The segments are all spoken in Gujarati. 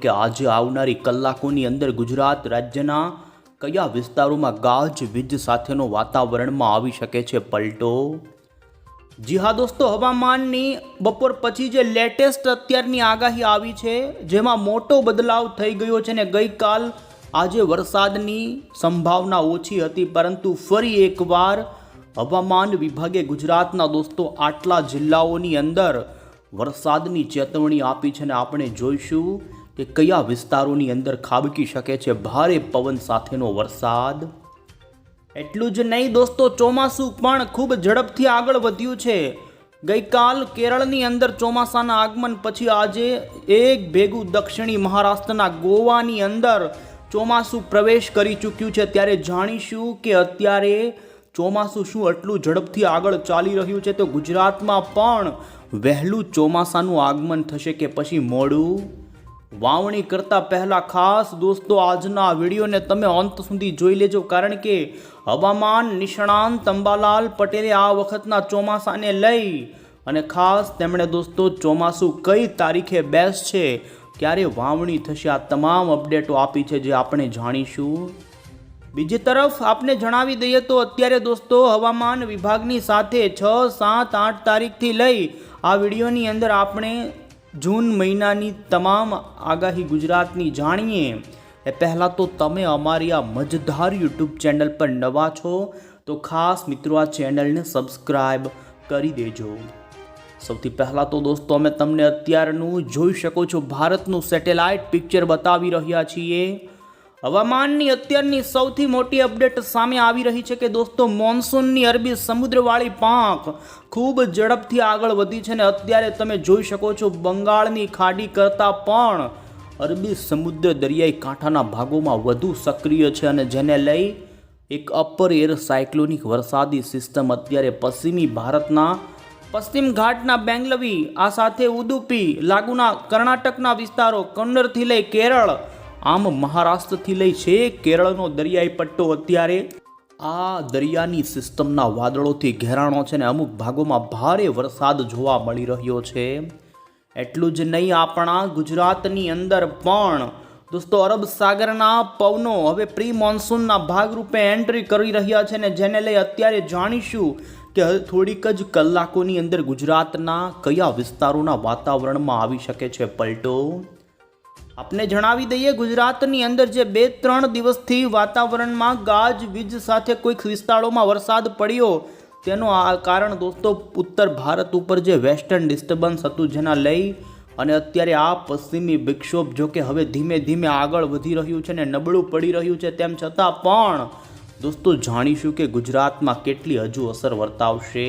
કે આજે આવનારી કલાકોની અંદર ગુજરાત રાજ્યના કયા વિસ્તારોમાં ગાજવીજ સાથેનો વાતાવરણમાં આવી શકે છે પલટો? જી હા દોસ્તો, હવામાનની બપોર પછી જે લેટેસ્ટ અત્યારની આગાહી આવી છે જેમાં મોટો બદલાવ થઈ ગયો છે ને ગઈકાલ આજે વરસાદની સંભાવના ઓછી હતી, પરંતુ ફરી એકવાર હવામાન વિભાગે ગુજરાતના દોસ્તો આટલા જિલ્લાઓની અંદર વરસાદની ચેતવણી આપી છે ને આપણે જોઈશું કે કયા વિસ્તારોની અંદર ખાબકી શકે છે ભારે પવન સાથેનો વરસાદ. એટલું જ નહીં દોસ્તો, ચોમાસું પણ ખૂબ ઝડપથી આગળ વધ્યું છે. ગઈકાલ કેરળની અંદર ચોમાસાના આગમન પછી આજે એક ભેગું દક્ષિણી મહારાષ્ટ્રના ગોવાની અંદર ચોમાસું પ્રવેશ કરી ચૂક્યું છે. ત્યારે જાણીશું કે અત્યારે ચોમાસું શું આટલું ઝડપથી આગળ ચાલી રહ્યું છે, તો ગુજરાતમાં પણ વહેલું ચોમાસાનું આગમન થશે કે પછી મોડું? વાવણી કરતાં પહેલાં ખાસ દોસ્તો આજના વિડીયોને તમે અંત સુધી જોઈ લેજો, કારણ કે હવામાન નિષ્ણાંત અંબાલાલ પટેલે આ વખતના ચોમાસાને લઈ અને ખાસ તેમણે દોસ્તો ચોમાસું કઈ તારીખે બેસશે, ક્યારે વાવણી થશે, આ તમામ અપડેટો આપી છે જે આપણે જાણીશું. બીજી તરફ આપને જણાવી દઈએ તો અત્યારે દોસ્તો હવામાન વિભાગની સાથે 6, 7, 8 તારીખથી લઈ આ વિડીયોની અંદર આપણે જૂન મહિનાની તમામ આગાહી ગુજરાતની જાણીએ એ પહેલાં તો તમે અમારી આ મજેદાર યુટ્યુબ ચેનલ પર નવા છો તો ખાસ મિત્રો આ ચેનલને સબસ્ક્રાઈબ કરી દેજો. સૌથી પહેલાં તો દોસ્તો અમે તમને અત્યારનું જોઈ શકો છો ભારતનું સેટેલાઇટ પિક્ચર બતાવી રહ્યા છીએ. હવામાનની અત્યારની સૌથી મોટી અપડેટ સામે આવી રહી છે કે દોસ્તો મોન્સૂનની અરબી સમુદ્રવાળી પાંખ ખૂબ ઝડપથી આગળ વધી છે ને અત્યારે તમે જોઈ શકો છો બંગાળની ખાડી કરતાં પણ અરબી સમુદ્ર દરિયાઈ કાંઠાના ભાગોમાં વધુ સક્રિય છે અને જેને લઈ એક અપર એર સાયક્લોનિક વરસાદી સિસ્ટમ અત્યારે પશ્ચિમી ભારતના પશ્ચિમ ઘાટના બેંગલવી, આ સાથે ઉડુપી લાગુના કર્ણાટકના વિસ્તારો, કન્નરથી લઈ કેરળ, આમ મહારાષ્ટ્રથી લઈ છે કેરળનો દરિયાઈ પટ્ટો અત્યારે આ દરિયાની સિસ્ટમના વાદળોથી ઘેરાણો છે ને અમુક ભાગોમાં ભારે વરસાદ જોવા મળી રહ્યો છે. એટલું જ નહીં, આપણા ગુજરાતની અંદર પણ દોસ્તો અરબ સાગરના પવનો હવે પ્રી મોન્સૂનના ભાગરૂપે એન્ટ્રી કરી રહ્યા છે ને જેને લઈ અત્યારે જાણીશું કે થોડીક જ કલાકોની અંદર ગુજરાતના કયા વિસ્તારોના વાતાવરણમાં આવી શકે છે પલટો. આપને જણાવી દઈએ ગુજરાતની અંદર જે 2-3 દિવસથી વાતાવરણમાં ગાજવીજ સાથે કોઈક વિસ્તારોમાં વરસાદ પડ્યો તેનું આ કારણ દોસ્તો ઉત્તર ભારત ઉપર જે વેસ્ટર્ન ડિસ્ટર્બન્સ હતું જેના લઈ અને અત્યારે આ પશ્ચિમી વિક્ષોભ જો કે હવે ધીમે ધીમે આગળ વધી રહ્યું છે ને નબળું પડી રહ્યું છે, તેમ છતાં પણ દોસ્તો જાણીશું કે ગુજરાતમાં કેટલી હજુ અસર વર્તાવશે.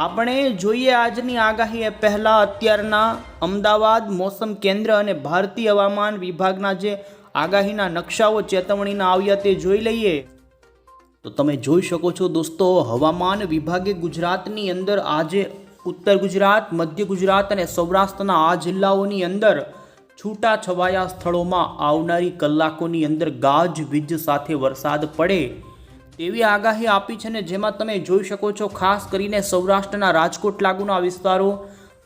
આપણે જોઈએ આજની આગાહી એ પહેલાં અત્યારના અમદાવાદ મોસમ કેન્દ્ર અને ભારતીય હવામાન વિભાગના જે આગાહીના નકશાઓ ચેતવણીના આવ્યા તે જોઈ લઈએ. તો તમે જોઈ શકો છો દોસ્તો હવામાન વિભાગે ગુજરાતની અંદર આજે ઉત્તર ગુજરાત, મધ્ય ગુજરાત અને સૌરાષ્ટ્રના આ જિલ્લાઓની અંદર છૂટા છવાયા સ્થળોમાં આવનારી કલાકોની અંદર ગાજવીજ સાથે વરસાદ પડે તેવી આગાહી આપી છે ને જેમાં તમે જોઈ શકો છો ખાસ કરીને સૌરાષ્ટ્રના રાજકોટ લાગુના વિસ્તારો,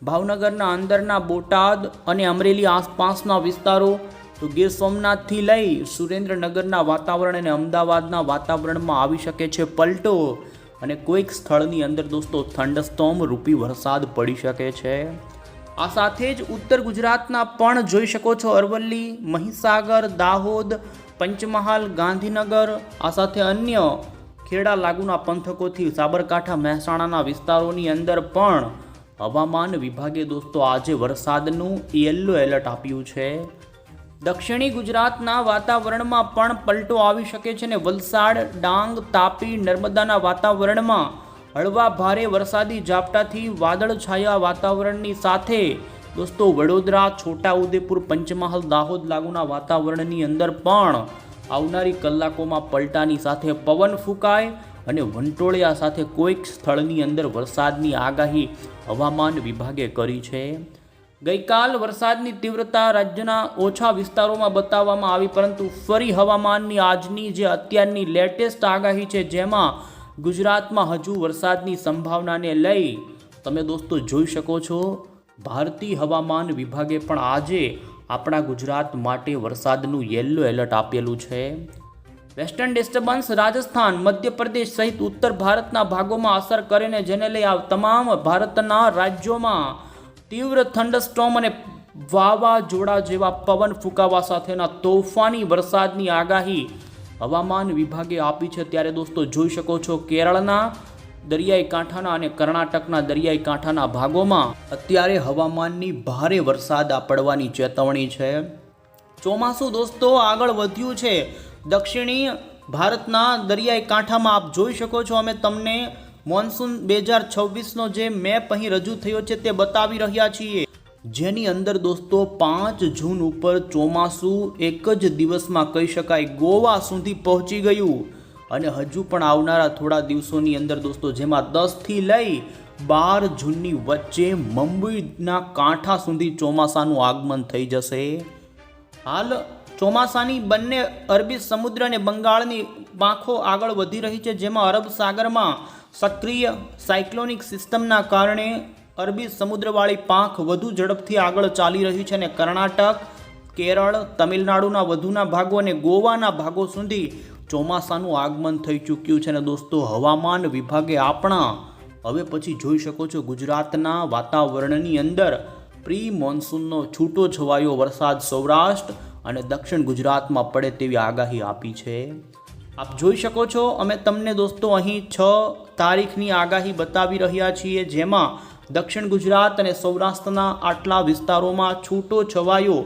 ભાવનગરના અંદરના બોટાદ અને અમરેલી આસપાસના વિસ્તારો, તો ગીર સોમનાથથી લઈ સુરેન્દ્રનગરના વાતાવરણ અને અમદાવાદના વાતાવરણમાં આવી શકે છે પલટો અને કોઈક સ્થળની અંદર દોસ્તો થંડરસ્ટોર્મ રૂપી વરસાદ પડી શકે છે. આ સાથે જ ઉત્તર ગુજરાતના પણ જોઈ શકો છો અરવલ્લી, મહીસાગર, દાહોદ, પંચમહાલ, ગાંધીનગર, આ સાથે અન્ય ખેડા લાગુના પંથકોથી સાબરકાંઠા, મહેસાણાના વિસ્તારોની અંદર પણ હવામાન વિભાગે દોસ્તો આજે વરસાદનું યલો એલર્ટ આપ્યું છે. દક્ષિણી ગુજરાતના વાતાવરણમાં પણ પલટો આવી શકે છે ને વલસાડ, ડાંગ, તાપી, નર્મદાના વાતાવરણમાં હળવા ભારે વરસાદી ઝાપટાથી વાદળછાયા વાતાવરણની સાથે દોસ્તો વડોદરા, છોટાઉદેપુર, પંચમહાલ, દાહોદ લાગુના વાતાવરણની અંદર પણ આવનારી કલાકોમાં પલટાની સાથે પવન ફૂંકાય અને વંટોળિયા સાથે કોઈક સ્થળની અંદર વરસાદની આગાહી હવામાન વિભાગે કરી છે. ગઈકાલ વરસાદની તીવ્રતા રાજ્યના ઓછા વિસ્તારોમાં બતાવવામાં આવી, પરંતુ ફરી હવામાનની આજની જે અત્યારની લેટેસ્ટ આગાહી છે જેમાં ગુજરાતમાં હજુ વરસાદની સંભાવનાને લઈ તમે દોસ્તો જોઈ શકો છો ભારતીય હવામાન વિભાગે પણ આજે આપણા ગુજરાત માટે વરસાદનું યલો એલર્ટ આપેલું છે. વેસ્ટર્ન ડિસ્ટર્બન્સ રાજસ્થાન, મધ્યપ્રદેશ સહિત ઉત્તર ભારતના ભાગોમાં અસર કરીને જેને લઈ તમામ ભારતના રાજ્યોમાં તીવ્ર થંડરસ્ટોર્મ અને વાવાઝોડા જેવા પવન ફૂંકાવા સાથેના તોફાની વરસાદની આગાહી હવામાન વિભાગે આપી છે. ત્યારે દોસ્તો જોઈ શકો છો કેરળના દરિયાઈ કાંઠાના અને કર્ણાટકના દરિયાઈ કાંઠાના ભાગોમાં અત્યારે હવામાનની ભારે વરસાદ પડવાની ચેતવણી છે. ચોમાસું દોસ્તો આગળ વધ્યું છે. દક્ષિણી ભારતના દરિયાઈ કાંઠામાં આપ જોઈ શકો છો. અમે તમને મોન્સૂન 2026નો જે મેપ અહીં રજૂ થયો છે તે બતાવી રહ્યા છીએ, જેની અંદર દોસ્તો 5 જૂન ઉપર ચોમાસું એક જ દિવસમાં કહી શકાય ગોવા સુધી પહોંચી ગયું અને હજુ પણ આવનારા થોડા દિવસોની અંદર દોસ્તો જેમાં 10થી લઈ 12 જૂનની વચ્ચે મુંબઈના કાંઠા સુધી ચોમાસાનું આગમન થઈ જશે. હાલ ચોમાસાની બંને અરબી સમુદ્ર અને બંગાળની પાંખો આગળ વધી રહી છે, જેમાં અરબ સાગરમાં સક્રિય સાયક્લોનિક સિસ્ટમના કારણે અરબી સમુદ્રવાળી પાંખ વધુ ઝડપથી આગળ ચાલી રહી છે અને કર્ણાટક, કેરળ, તમિલનાડુના વધુના ભાગો અને ગોવાના ભાગો સુધી ચોમાસાનું આગમન થઈ ચૂક્યું છે. અને દોસ્તો હવામાન વિભાગે આપણા હવે પછી જોઈ શકો છો ગુજરાતના વાતાવરણની અંદર પ્રી મોન્સૂનનો છૂટો છવાયો વરસાદ સૌરાષ્ટ્ર અને દક્ષિણ ગુજરાતમાં પડે તેવી આગાહી આપી છે. આપ જોઈ શકો છો અમે તમને દોસ્તો અહીં 6 તારીખની આગાહી બતાવી રહ્યા છીએ, જેમાં દક્ષિણ ગુજરાત અને સૌરાષ્ટ્રના આટલા વિસ્તારોમાં છૂટો છવાયો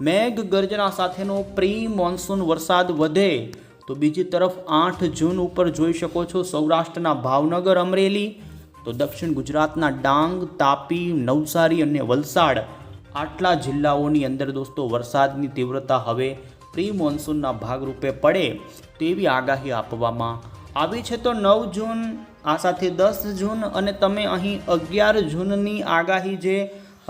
મેઘ ગર્જના સાથેનો પ્રી મોન્સૂન વરસાદ વધે. તો બીજી તરફ 8 જૂન ઉપર જોઈ શકો છો સૌરાષ્ટ્રના ભાવનગર, અમરેલી, તો દક્ષિણ ગુજરાતના ડાંગ, તાપી, નવસારી અને વલસાડ આટલા જિલ્લાઓની અંદર દોસ્તો વરસાદની તીવ્રતા હવે પ્રી મોન્સૂનના ભાગરૂપે પડે તેવી આગાહી આપવામાં આવી છે. તો 9 જૂન આ સાથે 10 જૂન અને તમે અહીં 11 જૂનની આગાહી જે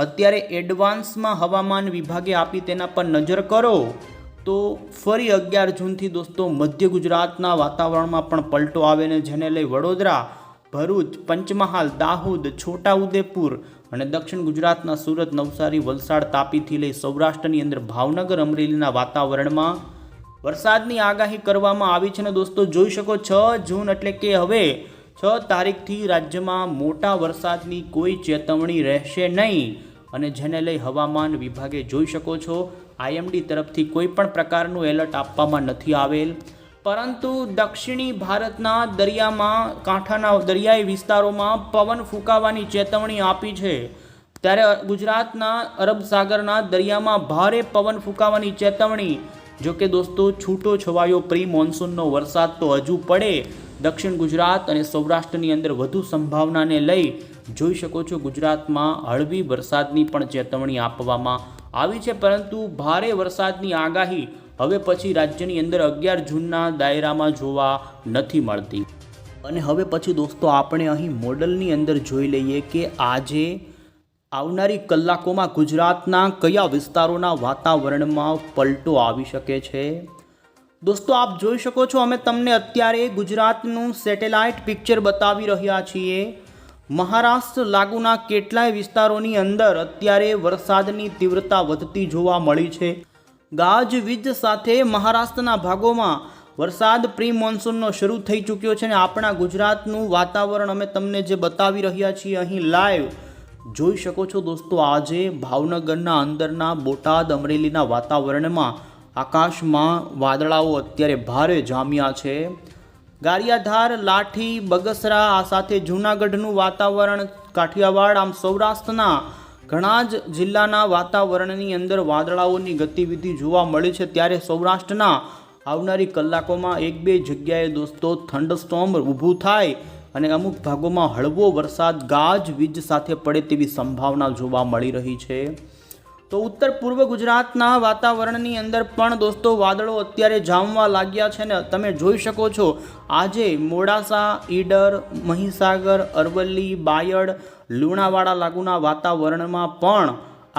અત્યારે એડવાન્સમાં હવામાન વિભાગે આપી તેના પર નજર કરો તો ફરી 11 જૂનથી દોસ્તો મધ્ય ગુજરાતના વાતાવરણમાં પણ પલટો આવે ને જેને લઈ વડોદરા, ભરૂચ, પંચમહાલ, દાહોદ, છોટાઉદેપુર અને દક્ષિણ ગુજરાતના સુરત, નવસારી, વલસાડ, તાપીથી લઈ સૌરાષ્ટ્રની અંદર ભાવનગર, અમરેલીના વાતાવરણમાં વરસાદની આગાહી કરવામાં આવી છે. ને દોસ્તો જોઈ શકો 6 જૂન એટલે કે હવે 6 તારીખથી રાજ્યમાં મોટા વરસાદની કોઈ ચેતવણી રહેશે નહીં અને જેને લઈ હવામાન વિભાગે જોઈ શકો છો IMD તરફથી કોઈ પણ પ્રકારનું એલર્ટ આપવામાં નથી આવેલ, પરંતુ દક્ષિણી ભારતના દરિયામાં કાંઠાના દરિયાઈ વિસ્તારોમાં પવન ફૂંકાવાની ચેતવણી આપી છે. ત્યારે ગુજરાતના અરબ સાગરના દરિયામાં ભારે પવન ફૂંકાવાની ચેતવણી. જો કે દોસ્તો છૂટો છવાયો પ્રી મોન્સૂનનો વરસાદ તો હજુ પડે દક્ષિણ ગુજરાત અને સૌરાષ્ટ્રની અંદર વધુ સંભાવનાને લઈ જોઈ શકો છો ગુજરાતમાં હળવી વરસાદની પણ ચેતવણી આપવામાં આવી છે, પરંતુ ભારે વરસાદની આગાહી હવે પછી રાજ્યની અંદર 11 જૂનના દાયરામાં જોવા નથી મળતી. અને હવે પછી દોસ્તો આપણે અહીં મોડલની અંદર જોઈ લઈએ કે આજે આવનારી કલાકોમાં ગુજરાતના કયા વિસ્તારોના વાતાવરણમાં પલટો આવી શકે છે. દોસ્તો આપ જોઈ શકો છો અમે તમને અત્યારે ગુજરાતનું સેટેલાઇટ પિક્ચર બતાવી રહ્યા છીએ. મહારાષ્ટ્ર લાગુના કેટલાય વિસ્તારોની અંદર અત્યારે વરસાદની તીવ્રતા વધતી જોવા મળી છે. ગાજવીજ સાથે મહારાષ્ટ્રના ભાગોમાં વરસાદ પ્રી મોન્સૂનનો શરૂ થઈ ચૂક્યો છે અને આપણા ગુજરાતનું વાતાવરણ અમે તમને જે બતાવી રહ્યા છીએ અહીં લાઈવ જોઈ શકો છો. દોસ્તો આજે ભાવનગરના અંદરના બોટાદ, અમરેલીના વાતાવરણમાં આકાશમાં વાદળાઓ અત્યારે ભારે જામ્યા છે. ગારિયાધાર, લાઠી, બગસરા આ સાથે જૂનાગઢનું વાતાવરણ, કાઠિયાવાડ, આમ સૌરાષ્ટ્રના ઘણા જ જિલ્લાના વાતાવરણની અંદર વાદળાઓની ગતિવિધિ જોવા મળે છે. ત્યારે સૌરાષ્ટ્રના આવનારી કલાકોમાં 1-2 જગ્યાએ દોસ્તો થંડરસ્ટોર્મ ઊભું થાય અને અમુક ભાગોમાં હળવો વરસાદ ગાજવીજ સાથે પડે તેવી સંભાવના જોવા મળી રહી છે. તો ઉત્તર પૂર્વ ગુજરાતના વાતાવરણની અંદર પણ દોસ્તો વાદળો અત્યારે જામવા લાગ્યા છે ને તમે જોઈ શકો છો આજે મોડાસા, ઈડર, મહીસાગર, અરવલ્લી, બાયડ, લુણાવાડા લાગુના વાતાવરણમાં પણ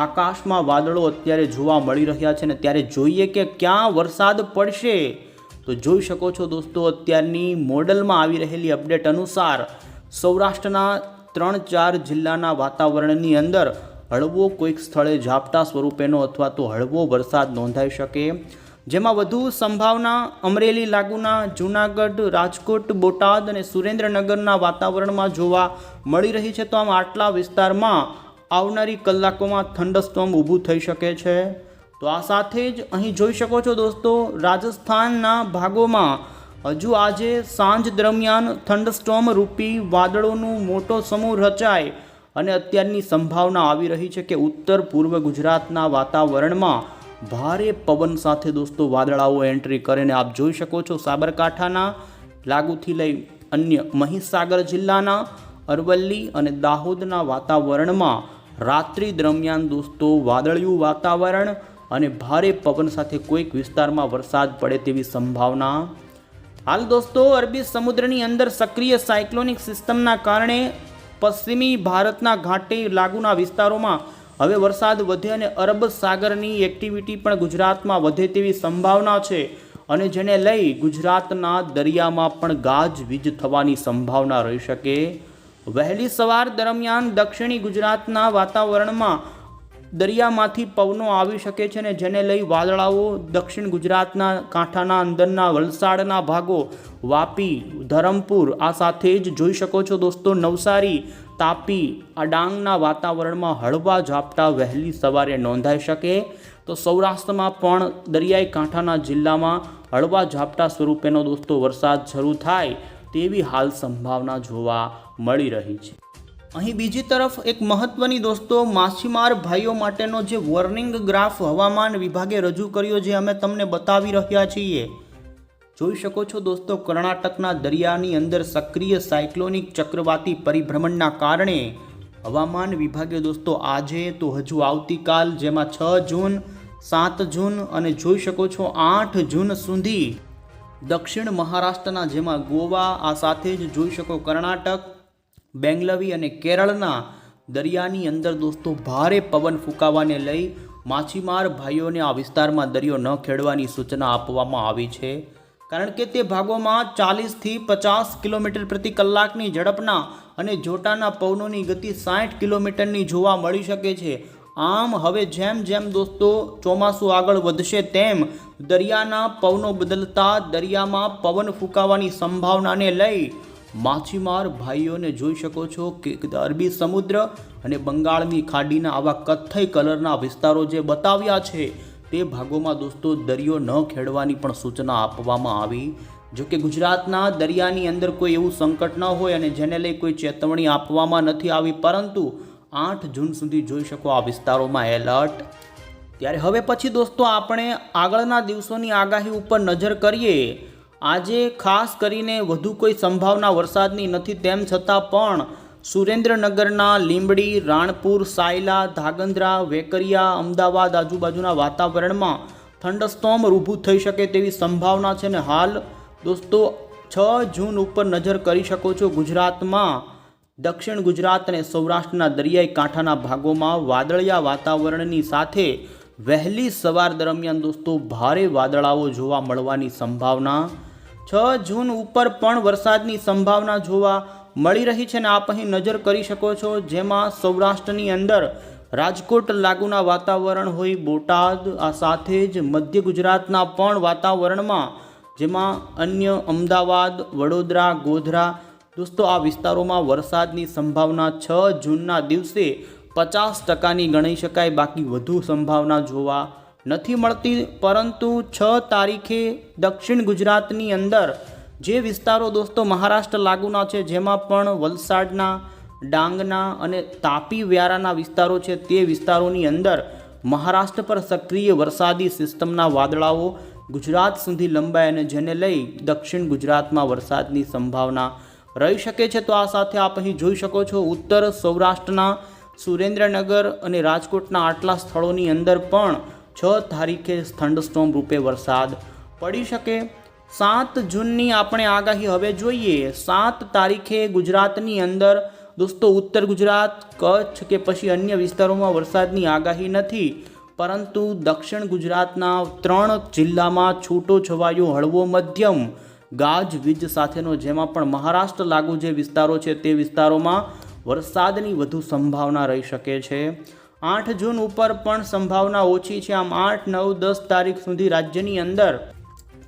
આકાશમાં વાદળો અત્યારે જોવા મળી રહ્યા છે ને ત્યારે જોઈએ કે ક્યાં વરસાદ પડશે. તો જોઈ શકો છો દોસ્તો અત્યારની મોડલમાં આવી રહેલી અપડેટ અનુસાર સૌરાષ્ટ્રના 3-4 જિલ્લાના વાતાવરણની અંદર હળવો કોઈક સ્થળે ઝાપટા સ્વરૂપેનો અથવા તો હળવો વરસાદ નોંધાઈ શકે, જેમાં વધુ સંભાવના અમરેલી લાગુના જૂનાગઢ, રાજકોટ, બોટાદ અને સુરેન્દ્રનગરના વાતાવરણમાં જોવા મળી રહી છે. તો આમ આટલા વિસ્તારમાં આવનારી કલાકોમાં થંડરસ્ટોર્મ ઊભું થઈ શકે છે. તો આ સાથે જ અહીં જોઈ શકો છો દોસ્તો, રાજસ્થાનના ભાગોમાં હજુ આજે સાંજ દરમિયાન થંડરસ્ટોર્મ રૂપી વાદળોનો મોટો સમૂહ રચાય અને અત્યારની સંભાવના આવી રહી છે કે ઉત્તર પૂર્વ ગુજરાતના વાતાવરણમાં ભારે પવન સાથે દોસ્તો વાદળાઓ એન્ટ્રી કરીને આપ જોઈ શકો છો સાબરકાંઠાના લાગુથી લઈ અન્ય મહીસાગર જિલ્લાના અરવલ્લી અને દાહોદના વાતાવરણમાં રાત્રિ દરમિયાન દોસ્તો વાદળિયું વાતાવરણ અને ભારે પવન સાથે કોઈક વિસ્તારમાં વરસાદ પડે તેવી સંભાવના. હાલ દોસ્તો અરબી સમુદ્રની અંદર સક્રિય સાયક્લોનિક સિસ્ટમના કારણે પશ્ચિમી ભારતના ઘાટી લાગુના વિસ્તારોમાં હવે વરસાદ વધે અને અરબ સાગરની એક્ટિવિટી પણ ગુજરાતમાં વધે તેવી સંભાવના છે અને જેને લઈ ગુજરાતના દરિયામાં પણ ગાજવીજ થવાની સંભાવના રહી શકે. વહેલી સવાર દરમિયાન દક્ષિણી ગુજરાતના વાતાવરણમાં દરિયામાંથી પવનો આવી શકે છે અને જેને લઈ વાદળાઓ દક્ષિણ ગુજરાતના કાંઠાના અંદરના વલસાડના ભાગો, વાપી, ધરમપુર, આ સાથે જ જોઈ શકો છો દોસ્તો નવસારી, તાપી, આ ડાંગના વાતાવરણમાં હળવા ઝાપટા વહેલી સવારે નોંધાઈ શકે. તો સૌરાષ્ટ્રમાં પણ દરિયાઈ કાંઠાના જિલ્લામાં હળવા ઝાપટા સ્વરૂપેનો દોસ્તો વરસાદ શરૂ થાય તેવી હાલ સંભાવના જોવા મળી રહી છે. અહીં બીજી તરફ એક મહત્વની દોસ્તો માછીમાર ભાઈઓ માટેનો જે વોર્નિંગ ગ્રાફ હવામાન વિભાગે રજૂ કર્યો જે અમે તમને બતાવી રહ્યા છીએ. જોઈ શકો છો દોસ્તો કર્ણાટકના દરિયાની અંદર સક્રિય સાયક્લોનિક ચક્રવાતી પરિભ્રમણના કારણે હવામાન વિભાગે દોસ્તો આજે તો હજુ આવતીકાલ જેમાં 6 જૂન, 7 જૂન અને જોઈ શકો છો 8 જૂન સુધી દક્ષિણ મહારાષ્ટ્રના જેમાં ગોવા, આ સાથે જ જોઈ શકો કર્ણાટક, બેંગલવી અને કેરળના દરિયાની અંદર દોસ્તો ભારે પવન ફૂંકાવાને લઈ માછીમાર ભાઈઓને આ વિસ્તારમાં દરિયો ન ખેડવાની સૂચના આપવામાં આવી છે. કારણ કે તે ભાગોમાં 40થી 50 કિલોમીટર પ્રતિ કલાકની ઝડપના અને જોટાના પવનોની ગતિ 60 કિલોમીટરની જોવા મળી શકે છે. આમ હવે જેમ જેમ દોસ્તો ચોમાસું આગળ વધશે તેમ દરિયાના પવનો બદલતા દરિયામાં પવન ફૂંકાવાની સંભાવનાને લઈ માછીમાર ભાઈઓને જોઈ શકો છો કે અરબી સમુદ્ર અને બંગાળની ખાડીના આવા કથ્થઈ કલરના વિસ્તારો જે બતાવ્યા છે તે ભાગોમાં દોસ્તો દરિયો ન ખેડવાની પણ સૂચના આપવામાં આવી. જો કે ગુજરાતના દરિયાની અંદર કોઈ એવું સંકટ ન હોય અને જેને લઈ કોઈ ચેતવણી આપવામાં નથી આવી, પરંતુ 8 જૂન સુધી જોઈ શકો આ વિસ્તારોમાં એલર્ટ. ત્યારે હવે પછી દોસ્તો આપણે આગળના દિવસોની આગાહી ઉપર નજર કરીએ. આજે ખાસ કરીને વધુ કોઈ સંભાવના વરસાદની નથી, તેમ છતાં પણ સુરેન્દ્રનગરના લીંબડી, રાણપુર, સાયલા, ધાંગધ્રા, વેકરિયા, અમદાવાદ આજુબાજુના વાતાવરણમાં થંડરસ્ટોર્મ ઊભું થઈ શકે તેવી સંભાવના છે. અને હાલ દોસ્તો 6 જૂન ઉપર નજર કરી શકો છો ગુજરાતમાં દક્ષિણ ગુજરાત અને સૌરાષ્ટ્રના દરિયાઈ કાંઠાના ભાગોમાં વાદળિયા વાતાવરણની સાથે વહેલી સવાર દરમિયાન દોસ્તો ભારે વાદળાઓ જોવા મળવાની સંભાવના. 6 જૂન ઉપર પણ વરસાદની સંભાવના જોવા મળી રહી છે અને આપ અહીં નજર કરી શકો છો, જેમાં સૌરાષ્ટ્રની અંદર રાજકોટ લાગુના વાતાવરણ હોય, બોટાદ, આ સાથે જ મધ્ય ગુજરાતના પણ વાતાવરણમાં જેમાં અન્ય અમદાવાદ, વડોદરા, ગોધરા દોસ્તો આ વિસ્તારોમાં વરસાદની સંભાવના 6 જૂનના દિવસે 50% ગણી શકાય. બાકી વધુ સંભાવના જોવા નથી મળતી. પરંતુ 6 તારીખે દક્ષિણ ગુજરાતની અંદર જે વિસ્તારો દોસ્તો મહારાષ્ટ્ર લાગુના છે, જેમાં પણ વલસાડના, ડાંગના અને તાપી વ્યારાના વિસ્તારો છે, તે વિસ્તારોની અંદર મહારાષ્ટ્ર પર સક્રિય વરસાદી સિસ્ટમના વાદળાઓ ગુજરાત સુધી લંબાય અને જેને લઈ દક્ષિણ ગુજરાતમાં વરસાદની સંભાવના રહી શકે છે. તો આ સાથે આપ અહીં જોઈ શકો છો ઉત્તર સૌરાષ્ટ્રના સુરેન્દ્રનગર અને રાજકોટના આટલા સ્થળોની અંદર પણ 6 તારીખે થંડરસ્ટોર્મ રૂપે વરસાદ પડી શકે. 7 જૂનની આપણે આગાહી હવે જોઈએ. 7 તારીખે ગુજરાતની અંદર દોસ્તો ઉત્તર ગુજરાત, કચ્છ કે પછી અન્ય વિસ્તારોમાં વરસાદની આગાહી નથી, પરંતુ દક્ષિણ ગુજરાતના 3 જિલ્લામાં છૂટો છવાયો હળવો મધ્યમ ગાજવીજ સાથેનો, જેમાં પણ મહારાષ્ટ્ર લાગુ જે વિસ્તારો છે તે વિસ્તારોમાં વરસાદની વધુ સંભાવના રહી શકે છે. 8 જૂન ઉપર પણ સંભાવના ઓછી છે. આમ 8, 9, 10 તારીખ સુધી રાજ્યની અંદર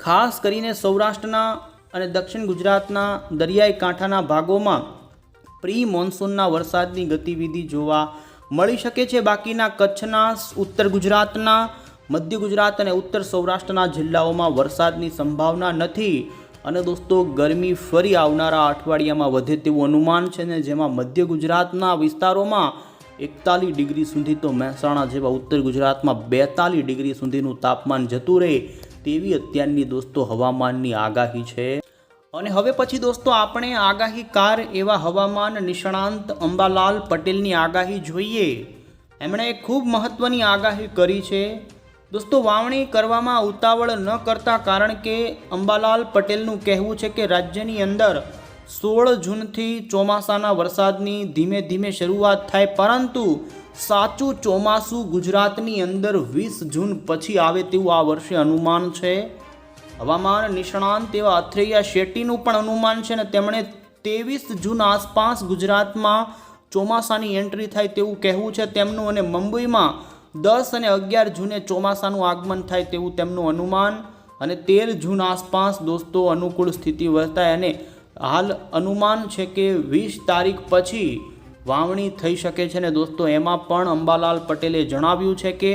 ખાસ કરીને સૌરાષ્ટ્રના અને દક્ષિણ ગુજરાતના દરિયાઈ કાંઠાના ભાગોમાં પ્રી મોન્સૂનના વરસાદની ગતિવિધિ જોવા મળી શકે છે. બાકીના કચ્છના, ઉત્તર ગુજરાતના, મધ્ય ગુજરાત અને ઉત્તર સૌરાષ્ટ્રના જિલ્લાઓમાં વરસાદની સંભાવના નથી. અને દોસ્તો ગરમી ફરી આવનારા અઠવાડિયામાં વધે તેવું અનુમાન છે ને જેમાં મધ્ય ગુજરાતના વિસ્તારોમાં 41 ડિગ્રી સુધી તો મહેસાણા જેવા ઉત્તર ગુજરાતમાં 42 ડિગ્રી સુધીનું તાપમાન જતું રહે તેવી અત્યારની દોસ્તો હવામાનની આગાહી છે. અને હવે પછી દોસ્તો આપણે આગાહીકાર એવા હવામાન નિષ્ણાંત અંબાલાલ પટેલની આગાહી જોઈએ. એમણે ખૂબ મહત્ત્વની આગાહી કરી છે. દોસ્તો વાવણી કરવામાં ઉતાવળ ન કરતા, કારણ કે અંબાલાલ પટેલનું કહેવું છે કે રાજ્યની અંદર 16 જૂનથી ચોમાસાના વરસાદની ધીમે ધીમે શરૂઆત થાય, પરંતુ સાચું ચોમાસું ગુજરાતની અંદર 20 જૂન પછી આવે તેવું આ વર્ષે અનુમાન છે. હવામાન નિષ્ણાંત એવા અથૈયા શેટ્ટીનું પણ અનુમાન છે અને તેમણે 23 જૂન આસપાસ ગુજરાતમાં ચોમાસાની એન્ટ્રી થાય તેવું કહેવું છે તેમનું. અને મુંબઈમાં 10 અને 11 જૂને ચોમાસાનું આગમન થાય તેવું તેમનું અનુમાન. અને 13 જૂન આસપાસ દોસ્તો અનુકૂળ સ્થિતિ વર્તાય અને હાલ અનુમાન છે કે 20 તારીખ પછી વાવણી થઈ શકે છે. ને દોસ્તો એમાં પણ અંબાલાલ પટેલે જણાવ્યું છે કે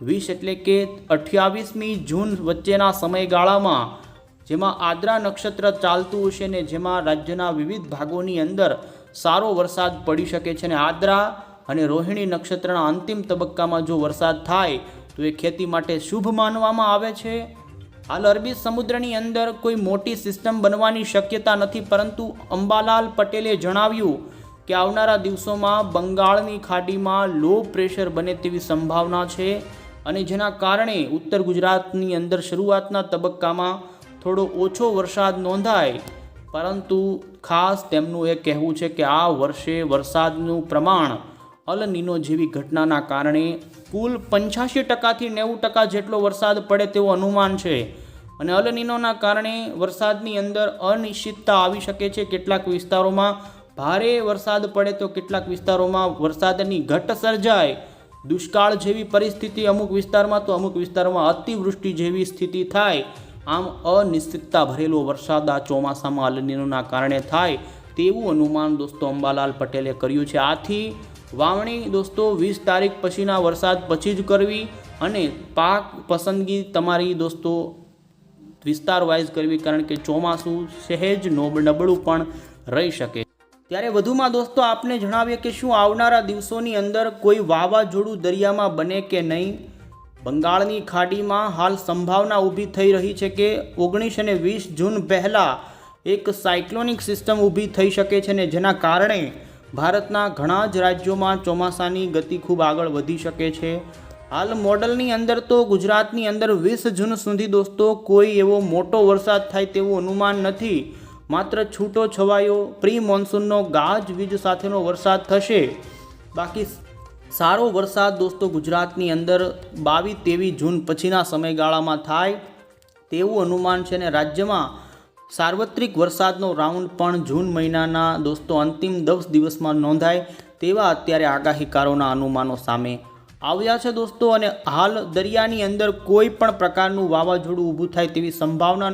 20 એટલે કે 28મી જૂન વચ્ચેના સમયગાળામાં જેમાં આદ્રા નક્ષત્ર ચાલતું હશે ને જેમાં રાજ્યના વિવિધ ભાગોની અંદર સારો વરસાદ પડી શકે છે. અને આદ્રા અને રોહિણી નક્ષત્રના અંતિમ તબક્કામાં જો વરસાદ થાય તો એ ખેતી માટે શુભ માનવામાં આવે છે. હાલ અરબી સમુદ્રની અંદર કોઈ મોટી સિસ્ટમ બનવાની શક્યતા નથી, પરંતુ અંબાલાલ પટેલે જણાવ્યું કે આવનારા દિવસોમાં બંગાળની ખાડીમાં લો પ્રેશર બને તેવી સંભાવના છે. અને જેના કારણે ઉત્તર ગુજરાતની અંદર શરૂઆતના તબક્કામાં થોડો ઓછો વરસાદ નોંધાય, પરંતુ ખાસ તેમનું એ કહેવું છે કે આ વર્ષે વરસાદનું પ્રમાણ અલ નીનો જેવી ઘટનાના કારણે કુલ 85% થી 90% જેટલો વરસાદ પડે તેવું અનુમાન છે. અને અલ નીનોના કારણે વરસાદની અંદર અનિશ્ચિતતા આવી શકે છે. કેટલાક વિસ્તારોમાં ભારે વરસાદ પડે તો કેટલાક વિસ્તારોમાં વરસાદની ઘટ સર્જાય, દુષ્કાળ જેવી પરિસ્થિતિ અમુક વિસ્તારમાં, તો અમુક વિસ્તારમાં અતિવૃષ્ટિ જેવી સ્થિતિ થાય. આમ અનિશ્ચિતતા ભરેલો વરસાદ આ ચોમાસામાં અલ નીનોના કારણે થાય તેવું અનુમાન દોસ્તો અંબાલાલ પટેલે કર્યું છે. આથી વાવણી દોસ્તો 20 તારીખ પછીના વરસાદ પછી જ કરવી અને પાક પસંદગી તમારી દોસ્તો વિસ્તાર વાઇઝ કરવી, કારણ કે ચોમાસું સહેજ નબળું પણ રહી શકે. ત્યારે વધુમાં દોસ્તો આપને જણાવીએ કે શું આવનારા દિવસોની અંદર કોઈ વાવાઝોડું દરિયામાં બને કે નહીં. બંગાળની ખાડીમાં હાલ સંભાવના ઊભી થઈ રહી છે કે 19 અને 20 જૂન પહેલાં એક સાયક્લોનિક સિસ્ટમ ઊભી થઈ શકે છે ને જેના કારણે ભારતના ઘણા જ રાજ્યોમાં ચોમાસાની ગતિ ખૂબ આગળ વધી શકે છે. હાલ મોડલની અંદર તો ગુજરાતની અંદર 20 જૂન સુધી દોસ્તો કોઈ એવો મોટો વરસાદ થાય તેવું અનુમાન નથી. માત્ર છૂટો છવાયો પ્રી મોન્સૂનનો ગાજવીજ સાથેનો વરસાદ થશે. બાકી સારો વરસાદ દોસ્તો ગુજરાતની અંદર 22-23 જૂન પછીના સમયગાળામાં થાય તેવું અનુમાન છે. અને રાજ્યમાં સાર્વત્રિક વરસાદનો રાઉન્ડ પણ જૂન મહિનાના દોસ્તો અંતિમ 10 દિવસમાં નોંધાય તેવા અત્યારે આગાહીકારોના અનુમાનો સામે આવ્યા છે દોસ્તો. અને હાલ દરિયાની અંદર કોઈ પણ પ્રકારનું વાવાઝોડું ઊભું થાય તેવી સંભાવના